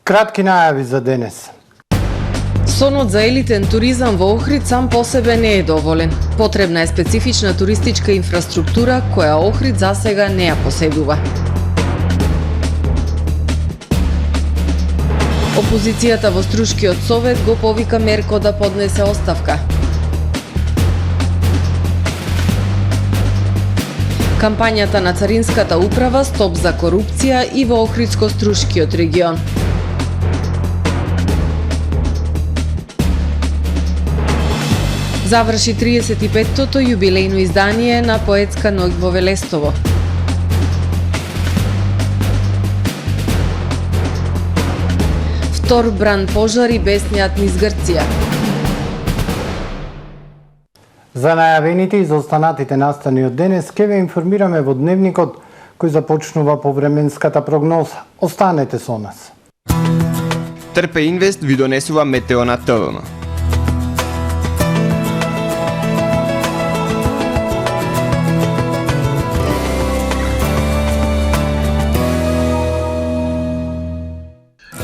Кратки најави за денес. Сонот за елитен туризам во Охрид сам по себе не е доволен. Потребна е специфична туристичка инфраструктура која Охрид засега не ја поседува. Опозицијата во Струшкиот совет го повика Мерко да поднесе оставка. Кампањата на Царинската управа Стоп за корупција и во Охридско-Струшкиот регион. Заврши 35-тото јубилејно издание на поетска ноќ во Велестово. Втор бран пожари бесниот низ Грција. За најавените и за останатите настани од денес ке ве информираме во дневникот кој започнува по временската прогноза. Останете со нас. Трпе Инвест ви донесува метео на ТВМ.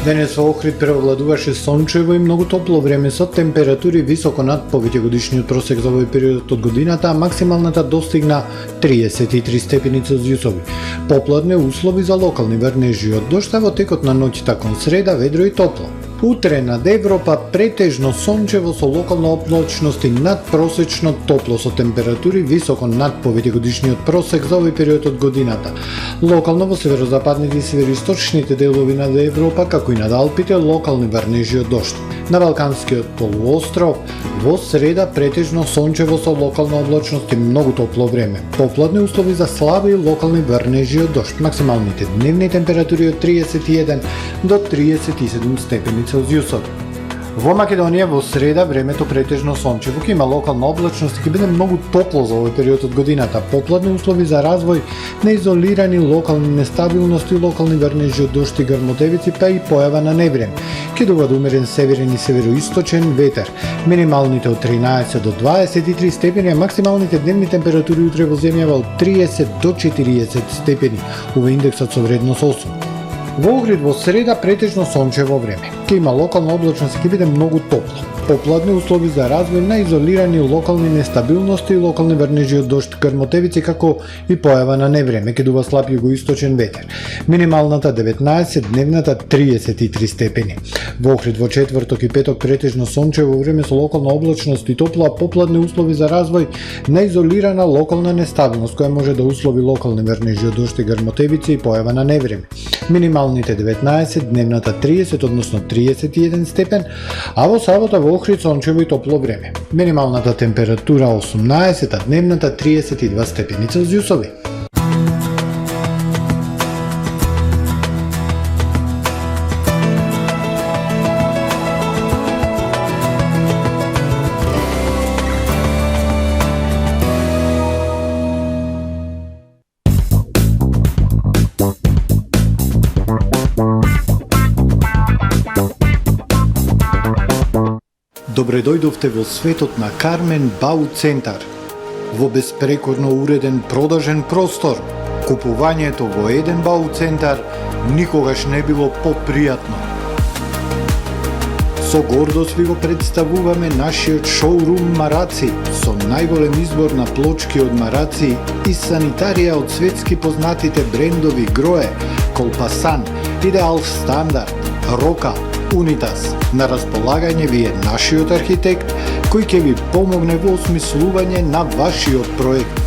Денес во Охрид превладуваше сончево и многу топло време со температури високо над повеќегодишниот просек за овој период од годината, а максималната достигна 33 степени Целзиусови. Попладне услови за локални врнежи од дожд, а во текот на ноќта кон среда ведро и топло. Утре над Европа претежно сончево со локална облачност и надпросечно топло со температури високо над повеќегодишниот просек за овој период од годината. Локално во северозападните и североисточните делови на Европа, како и над Алпите, локални врнежи од дожд. На Балканскиот полуостров во среда претежно сончево со локална облачност и многу топло време. Попладни услови за слаби локални врнежи од дожд. Максималните дневни температури од 31 до 37 степени Целзиусови. Во Македонија во среда времето претежно сончево, ќе има локална облачност и ќе биде многу топло за овој период од годината. Попладни услови за развој на изолирани локални нестабилности, локални врнежи од дожд и грмотевици, па и појава на невреме. Ќе дуват умерен северен и североисточен ветер. Минималните од 13 до 23 степени, а максималните дневни температури утре во земјава од 30 до 40 степени. Ова индексот со вредност 8. Во Охрид во среда претежно сончево време. Ќе има локална облачност и ќе биде многу топло. Попладни услови за развој на изолирани локални нестабилности и локални врнежи од дожд, грмотевици, како и појава на невреме. Ќе дува слаб југоисточен ветер. Минималната 19, дневната 33 степени. Во Охрид во четврток и петок претежно сончево време со локална облачност и топло, а попладни услови за развој на изолирана локална нестабилност, која може да услови локални врнежи од дожд и грмотевици и појава на невреме. Минималните 19, дневната 30, односно 31 степен, а во сабота во Охрид сончево и топло време. Минималната температура 18, а дневната 32 степени Целзиусови. Добре дојдовте во светот на Кармен Бау Центар. Во беспрекорно уреден продажен простор, купувањето во еден Бау Центар никогаш не било попријатно. Со гордост ви го представуваме нашиот шоурум Мараци, со најголем избор на плочки од мараци и санитарија од светски познатите брендови Грое, Колпасан, Идеал Стандард, Рока, Унитас. На располагање ви е нашиот архитект кој ќе ви помогне во осмислување на вашиот проект.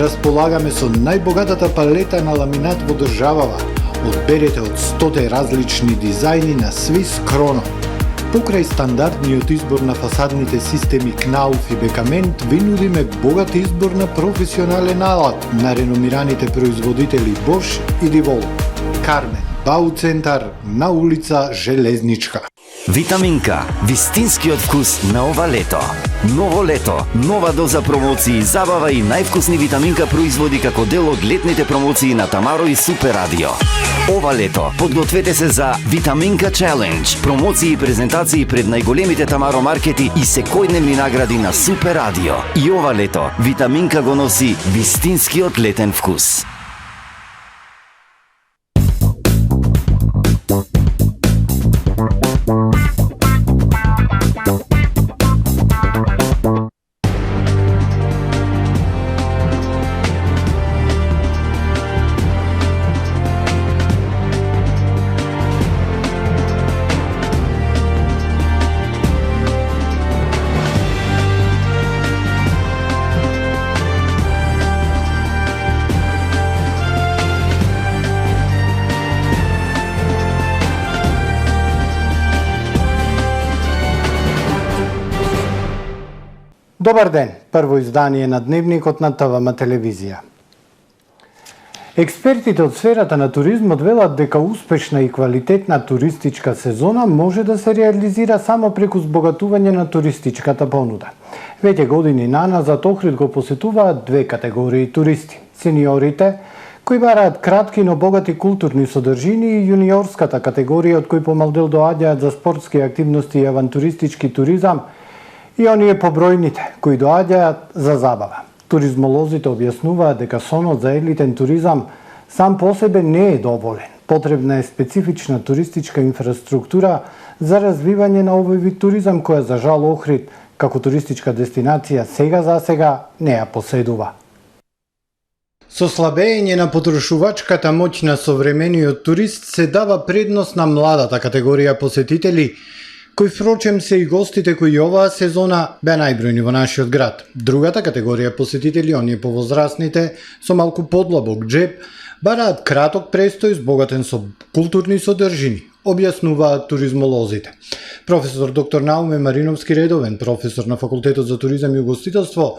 Располагаме со најбогатата палета на ламинат во државава. Одберете од 100 различни дизајни на Swiss Chrono. Покрај стандардниот избор на фасадните системи Кнауф и Бекамент, ви нудиме богат избор на професионален алат на реномираните производители Bosch и Divol. Кармен Бау Центар на улица Железничка. Витаминка, вистинскиот вкус на ова лето. Ново лето, нова доза промоции, забава и највкусни витаминка производи како дел од летните промоции на Тамаро и Супер Радио. Ова лето подгответе се за Витаминка Челендж, промоции и презентации пред најголемите Тамаро маркети и секојдневни награди на Супер Радио. И ова лето Витаминка го носи вистинскиот летен вкус. Добар ден, прво издание на Дневникот на ТВМ телевизија. Експертите од сферата на туризмот велат дека успешна и квалитетна туристичка сезона може да се реализира само преку збогатување на туристичката понуда. Веќе години наназад Охрид го посетуваат две категории туристи: сениорите, кои бараат кратки но богати културни содржини, и јуниорската категорија од кои помалдел доаѓаат за спортски активности и авантуристички туризам, и оние побројните, кои доаѓаат за забава. Туризмолозите објаснуваат дека сонот за елитен туризам сам по себе не е доволен. Потребна е специфична туристичка инфраструктура за развивање на овој вид туризам, која за жал Охрид, како туристичка дестинација, сега за сега не ја поседува. Со слабење на потрошувачката моќ на современиот турист се дава предност на младата категорија посетители, кои впрочем се и гостите кои оваа сезона беа најбројни во нашиот град. Другата категорија посетители, оние повозрастните, со малку подлабок джеб, бараат краток престој збогатен со културни содржини, објаснуваат туризмолозите. Професор доктор Науме Мариновски, редовен професор на Факултетот за туризам и угостителство,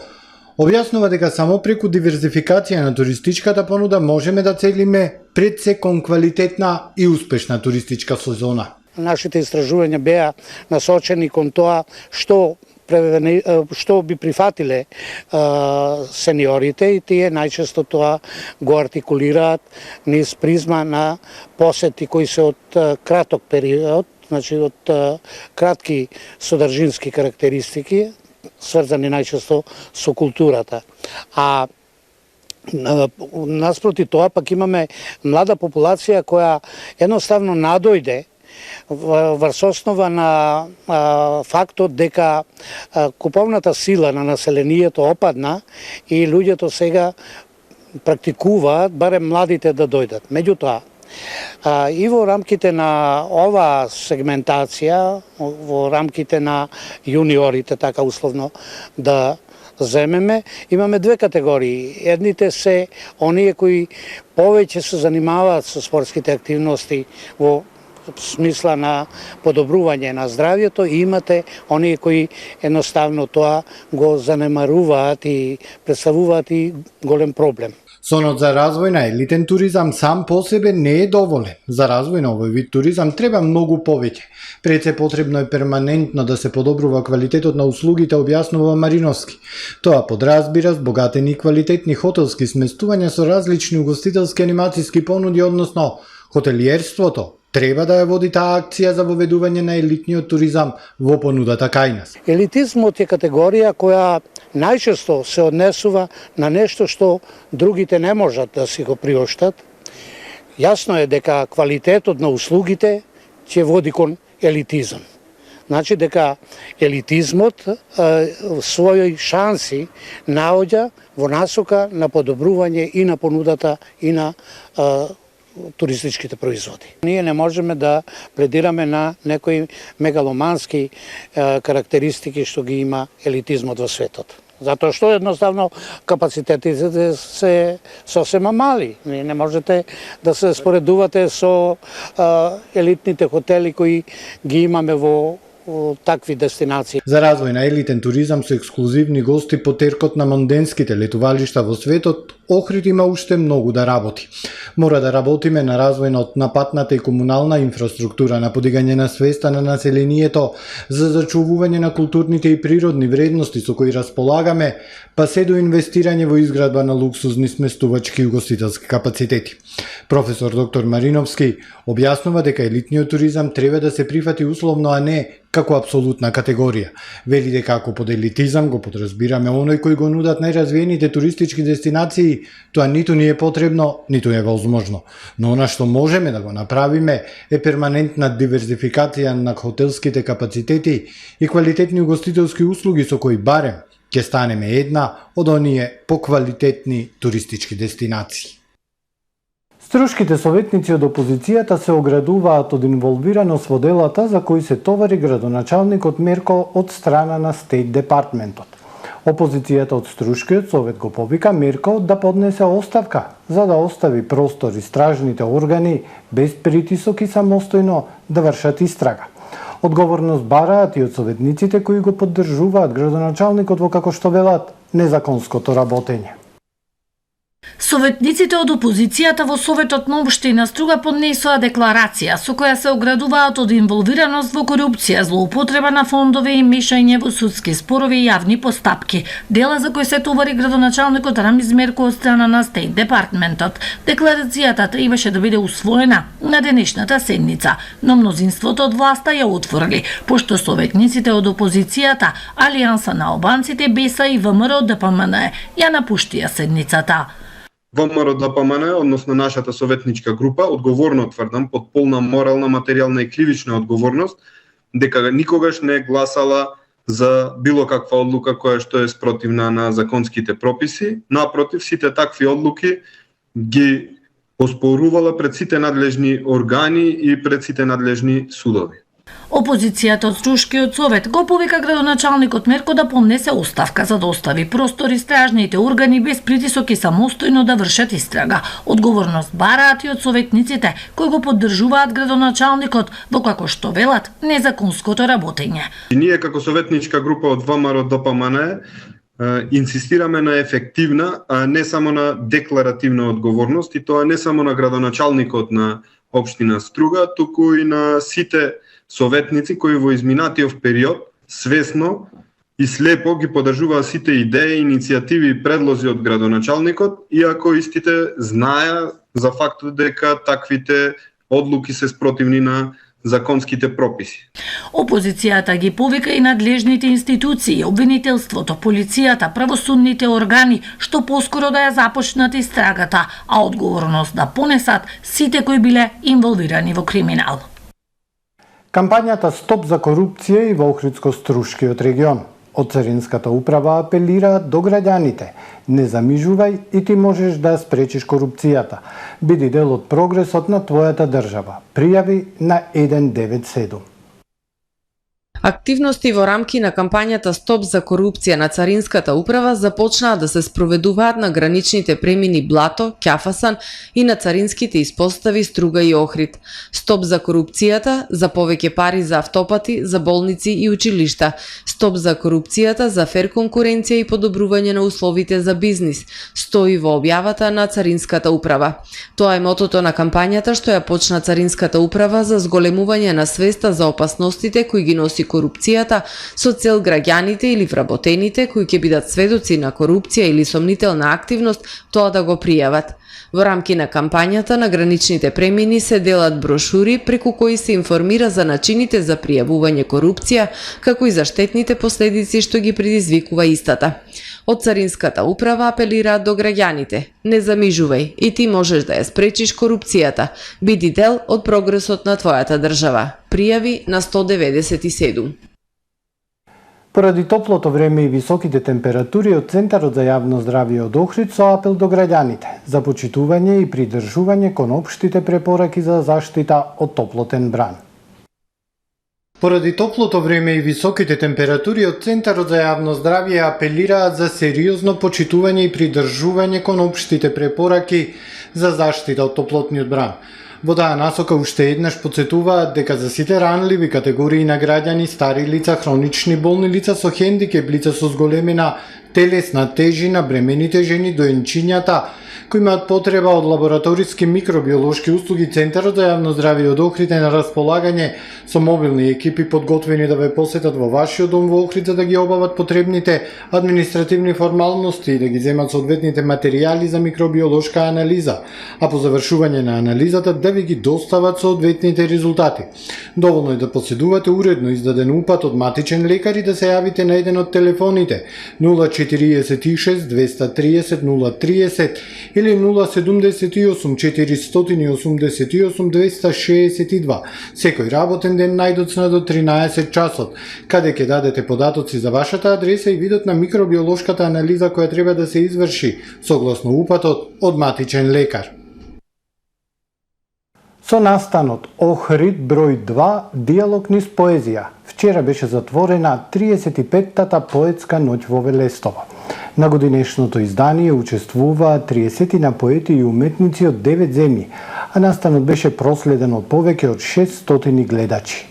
објаснува дека само преку диверзификација на туристичката понуда можеме да целиме пред се кон квалитетна и успешна туристичка сезона. Нашите истражувања беа насочени кон тоа што би прифатиле сениорите, и тие најчесто тоа го артикулираат низ призма на посети кои се од краток период, значи од кратки содржински карактеристики, сврзани најчесто со културата. А наспроти тоа пак имаме млада популација која едноставно надојде врз основа на фактот дека куповната сила на населението опадна и луѓето сега практикуваат, барем младите, да дојдат. Меѓутоа, и во рамките на оваа сегментација, во рамките на јуниорите, така условно да земеме, имаме две категории. Едните се оние кои повеќе се занимаваат со спортските активности во смисла на подобрување на здравјето, и имате оние кои едноставно тоа го занемаруваат и представуваат и голем проблем. Сонот за развој на елитен туризам сам по себе не е доволен. За развој на овој вид туризам треба многу повеќе. Пред се потребно е перманентно да се подобрува квалитетот на услугите, објаснува Мариновски. Тоа подразбира збогатени и квалитетни хотелски сместувања со различни угостителски анимацијски понуди, односно хотелиерството треба да ја води таа акција за воведување на елитниот туризам во понудата кај нас. Елитизмот е категорија која најчесто се однесува на нешто што другите не можат да си го приоштат. Јасно е дека квалитетот на услугите ќе води кон елитизам. Значи дека елитизмот своји шанси наоѓа во насока на подобрување и на понудата и на туристичките производи. Ние не можеме да пледираме на некои мегаломански карактеристики што ги има елитизмот во светот. Затоа што едноставно капацитетите се сосема мали. Не можете да се споредувате со елитните хотели кои ги имаме во такви дестинации. За развој на елитен туризам со ексклузивни гости по теркот на монденските летувалишта во светот, Охрид има уште многу да работи. Мора да работиме на развојот на патната и комунална инфраструктура, на подигање на свеста на населението за зачувување на културните и природни вредности со кои располагаме, па се до инвестирање во изградба на луксузни сместувачки и угостителски капацитети. Професор доктор Мариновски објаснува дека елитниот туризам треба да се прифати условно, а не како апсолутна категорија. Вели дека ако под елитизам го подразбираме оној кој го нудат најразвиените туристички дестинации, тоа ниту ни е потребно, ниту е возможно. Но она што можеме да го направиме е перманентна диверзификација на хотелските капацитети и квалитетни угостителски услуги со кои барем ќе станеме една од оние поквалитетни туристички дестинации. Струшките советници од опозицијата се оградуваат од инволвираност во делата за кои се товари градоначалникот Мерко од страна на Стейт Департментот. Опозицијата од Струшкиот совет го повика Мерко да поднесе оставка, за да остави простор истражните органи без притисок и самостојно да вршат истрага. Одговорност бараат и од советниците кои го поддржуваат градоначалникот во, како што велат, незаконското работење. Советниците од опозицијата во Советот на општина Струга поднесоа декларација со која се оградуваат од инволвираност во корупција, злоупотреба на фондове и мешање во судски спорови и јавни постапки, дела за кои се товари градоначалникот Рамиз Мерко од страна на Стейт Департментот. Декларацијата требаше да биде усвоена на денешната седница, но мнозинството од власта ја отфрли, пошто советниците од опозицијата, Алијанса на албанците, БЕСА и ВМРО ДПМН ја напуштија седницата. ВМРО-ДПМН, односно нашата советничка група, одговорно тврдам, под полна морална, материјална и кривична одговорност, дека никогаш не гласала за било каква одлука која што е спротивна на законските прописи. Напротив, сите такви одлуки ги оспорувала пред сите надлежни органи и пред сите надлежни судови. Опозицијата од Струшкиот совет го повика градоначалникот Мерко да поднесе оставка за да остави простор истражните органи без притисок и самостојно да вршат истрага. Одговорност бараат и од советниците кои го поддржуваат градоначалникот во, како што велат, незаконското работење. И ние како советничка група од ВМРО-ДПМН инсистираме на ефективна, а не само на декларативна одговорност, и тоа не само на градоначалникот на општина Струга, туку и на сите советници кои во изминатиот период свесно и слепо ги поддржуваа сите идеи, иницијативи и предлози од градоначалникот, иако истите знаеа за фактот дека таквите одлуки се спротивни на законските прописи. Опозицијата ги повика и надлежните институции, обвинителството, полицијата, правосудните органи, што поскоро да ја започнат истрагата, а одговорност да понесат сите кои биле инволвирани во криминал. Кампањата Стоп за корупција и во Охридско-Струшкиот регион. Од Царинската управа апелираат до граѓаните: не замижувај и ти можеш да спречиш корупцијата. Биди дел од прогресот на твојата држава. Пријави на 197. Активности во рамки на кампањата Стоп за корупција на Царинската управа започнаа да се спроведуваат на граничните премини Блато, Ќафасан и на царинските испостави Струга и Охрид. Стоп за корупцијата, за повеќе пари за автопати, за болници и училишта. Стоп за корупцијата, за фер конкуренција и подобрување на условите за бизнис, стои во објавата на Царинската управа. Тоа е мотото на кампањата што ја почна Царинската управа за зголемување на свеста за опасностите кои ги носи корупцијата со цел граѓаните или вработените кои ќе бидат сведоци на корупција или сомнителна активност тоа да го пријават. Во рамки на кампањата на граничните премини се делат брошури преку кои се информира за начините за пријавување корупција, како и за штетните последици што ги предизвикува истата. Од Царинската управа апелираат до граѓаните: не замижувај и ти можеш да ја спречиш корупцијата. Биди дел од прогресот на твојата држава. Пријави на 197. Поради топлото време и високите температури, од Центарот за јавно здравје од Охрид со апел до граѓаните за почитување и придржување кон општите препораки за заштита од топлотен бран. Поради топлото време и високите температури, од Центарот за јавно здравје апелираат за сериозно почитување и придржување кон општите препораки за заштита од топлотниот бран. Во таа насока уште еднаш потсетуваат дека за сите ранливи категории на граѓани, стари лица, хронични болни лица со хендикеп, лица со зголемена телесна тежина, бремените жени, доенчињата кои имаат потреба од лабораториски микробиолошки услуги, Центарот за јавно здравје од Охрид е на располагање со мобилни екипи подготвени да ве посетат во вашиот дом во Охрид за да ги обават потребните административни формалности и да ги земат соодветните материјали за микробиолошка анализа, а по завршување на анализата да ви ги достават соодветните резултати. Доволно е да поседувате уредно издаден упат од матичен лекар и да се јавите на еден од телефоните 046 230 030 или 078 488 262, секој работен ден најдоцна до 13 часот, каде ќе дадете податоци за вашата адреса и видот на микробиолошката анализа која треба да се изврши согласно упатот од матичен лекар. Со настанот Охрид број 2 диалог низ поезија. Вчера беше затворена 35-тата поетска ноќ во Велестово. На годинешното издание учествуваа 30 на поети и уметници од 9 земји, а настанот беше проследен од повеќе од 600 гледачи.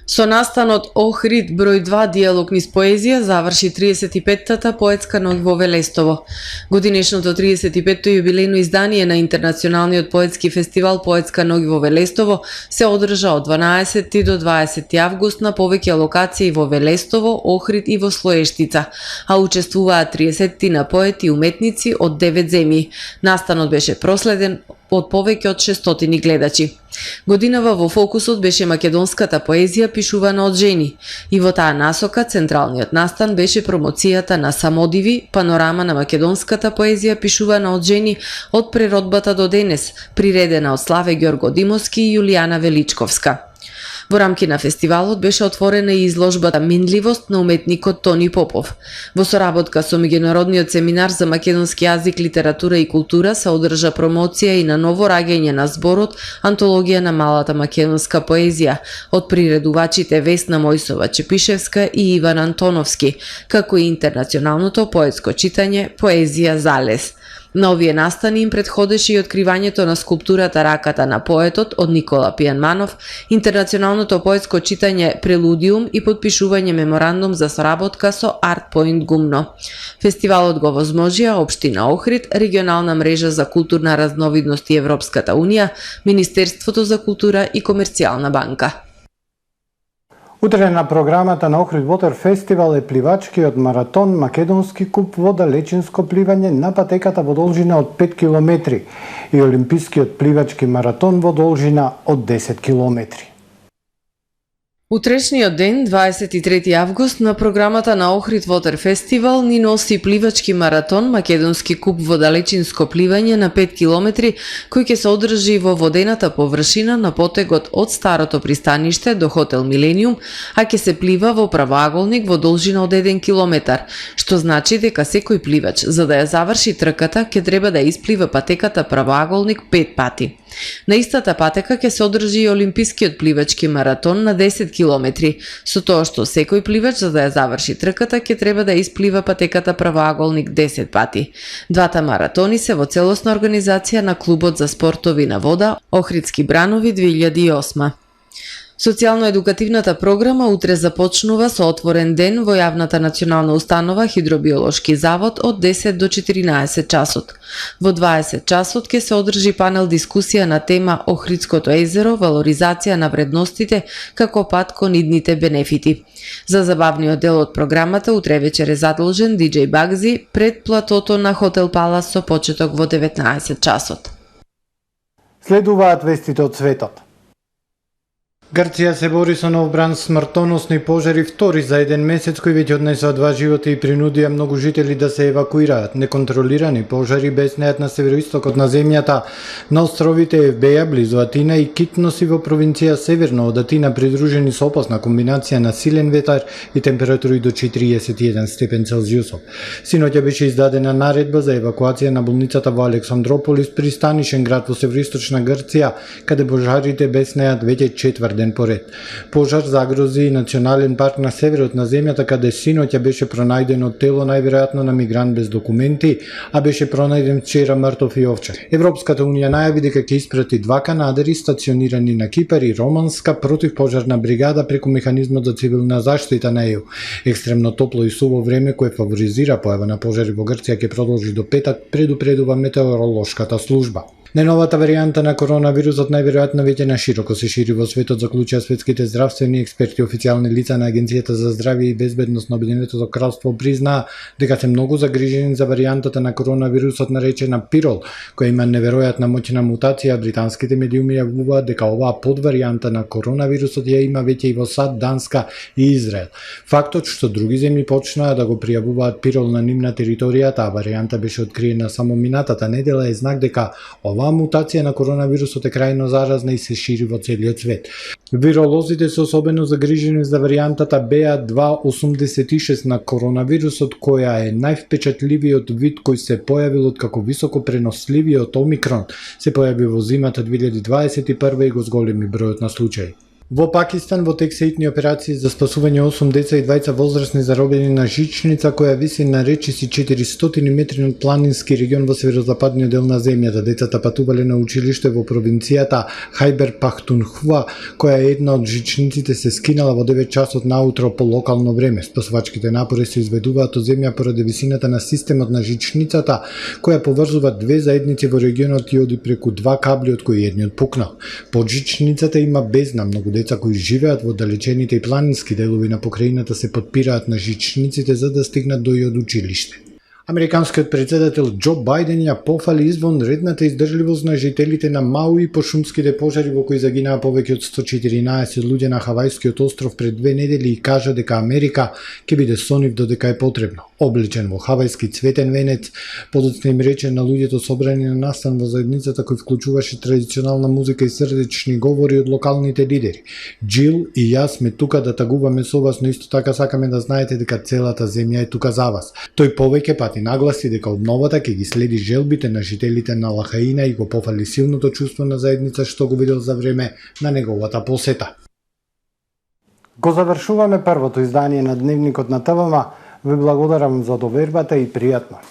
Со настанот Охрид број 2 диалог низ поезија заврши 35-та поетска ноќ во Велестово. Годинешното 35-то јубилејно издание на Интернационалниот поетски фестивал Поетска ноќ во Велестово се одржа од 12 до 20 август на повеќе локации во Велестово, Охрид и во Слоештица, а учествуваат 30 на поети и уметници од 9 земји. Настанот беше проследен од повеќе од 600 гледачи. Годинава во фокусот беше македонската поезија пишувана од жени, и во таа насока централниот настан беше промоцијата на Самодиви, панорама на македонската поезија пишувана од жени од преродбата до денес, приредена од Славе Ѓорго Димовски и Јулијана Величковска. Во рамки на фестивалот беше отворена и изложбата Минливост на уметникот Тони Попов. Во соработка со меѓународниот семинар за македонски јазик, литература и култура се одржа промоција и на ново раѓање на зборот Антологија на малата македонска поезија од приредувачите Весна Мојсова Чепишевска и Иван Антоновски, како и интернационалното поетско читање Поезија залез. На овие настани им претходеше и откривањето на скулптурата Раката на поетот од Никола Пијанманов, интернационалното поетско читање Прелудиум и подпишување меморандум за соработка со Арт Поинт Гумно. Фестивалот го возможија Општина Охрид, Регионална мрежа за културна разновидност и Европската унија, Министерството за култура и Комерцијална банка. Утре на програмата на Охрид Water Festival е пливачкиот маратон Македонски куп во далечинско пливање на патеката во должина од 5 километри и Олимпискиот пливачки маратон во должина од 10 километри. Утрешниот ден, 23 август, на програмата на Охрид Water Festival ни носи пливачки маратон Македонски куп во далечинско пливање на 5 километри, кој ќе се одржи во водената површина на потегот од старото пристаниште до хотел Милениум, а ќе се плива во правоаголник во должина од 1 километар, што значи дека секој пливач, за да ја заврши трката, ќе треба да исплива патеката правоаголник 5 пати. На истата патека ќе се одржи и Олимпискиот пливачки маратон на 10 километри, со тоа што секој пливач за да ја заврши трката ќе треба да исплива патеката правоаголник 10 пати. Двата маратони се во целосна организација на Клубот за спортови на вода Охридски бранови 2008. Социјално-едукативната програма утре започнува со отворен ден во јавната национална установа Хидробиолошки завод од 10 до 14 часот. Во 20 часот ќе се одржи панел дискусија на тема Охридското езеро, валоризација на вредностите како пат кон идните бенефити. За забавниот дел од програмата утре вечер е задолжен DJ Багзи пред платото на Хотел Палас со почеток во 19 часот. Следуваат вестите од светот. Грција се бори со нов бран смртоносни пожари втори за еден месец кој веќе однесоа 2 животи и принудија многу жители да се евакуираат. Неконтролирани пожари беснеат на североистокот на земјата, на островите Евбеја близу Атина и Китноси во провинција северно од Атина, придружени со опасна комбинација на силен ветар и температури до 41 степен Целзиусов. Синоќа беше издадена наредба за евакуација на болницата во Александрополис, пристанишен град во североисточна Грција, каде пожарите беснеат веќе четврт ден поред. Пожар загрози и национален парк на северот на земјата, каде синоќа беше пронајдено тело најверојатно на мигрант без документи, а беше пронајден вчера мртов и овчар. Европската унија најави дека ќе испрати 2 канадери стационирани на Кипар и романска противпожарна бригада преку механизмот за цивилна заштита на ЕУ. Екстремно топло и суво време кое фаворизира појава на пожари во Грција ќе продолжи до петак, предупредува метеоролошката служба. Најновата варијанта на коронавирусот најверојатно веќе на широко се шири во светот, заклучија светските здравствени експерти. Официјални лица на Агенцијата за здравје и безбедност на Обединетото кралство признаа дека се многу загрижени за варијантата на коронавирусот наречена Пирол, која има неверојатна моќна мутација. Британските медиуми јавуваат дека оваа подваријанта на коронавирусот ја има веќе и во САД, Данска и Израел. Фактот што други земји почнаа да го пријавуваат Пирол на нивна територија, таа варијанта беше откриена само минатата недела, е знак дека оваа мутација на коронавирусот е крајно заразна и се шири во целиот свет. Виролозите се особено загрижени за варијантата BA.2.86 на коронавирусот, која е највпечатливиот вид кој се појавил откако високо преносливиот Омикрон се појави во зимата 2021 и го зголеми бројот на случаи. Во Пакистан во тек се итни операции за спасување 8 деца и 2 возрастни заробени на жичница која виси на речиси 400 метри над планински регион во северозападниот дел на земјата. Децата патувале на училиште во провинцијата Хајбер Пахтунхва, која е една од жичниците се скинала во 9 часот наутро по локално време. Спасувачките напори се изведуваат од земја поради висината на системот на жичницата, која поврзува две заедници во регионот и оди преку два кабли од кои едниот пукнал. Под жичницата има бездна. Многу деца кои живеат во далечените и планински делови на покрајината се подпираат на жичниците за да стигнат до и од училиште. Американскиот председател Џо Бајден ја пофали извонредната издржливост на жителите на Мауи по шумските пожари во кои загинаа повеќе од 114 луѓе на Хавајскиот остров пред 2 недели и кажа дека Америка ќе биде со нив додека е потребно. Облечен во хавајски цветен венец, подоцна им рече на луѓето собрани на настан во заедницата кој вклучуваше традиционална музика и срдечни говори од локалните лидери. Джил и јас сме тука да тагуваме со вас, но исто така сакаме да знаете дека целата земја е тука за вас. Тој повеќе пати нагласи дека обновата ќе ги следи желбите на жителите на Лахаина и го пофали силното чувство на заедница што го видел за време на неговата посета. Го завршуваме првото издание на Дневникот на ТВМ. Ви благодарам за довербата и пријатно.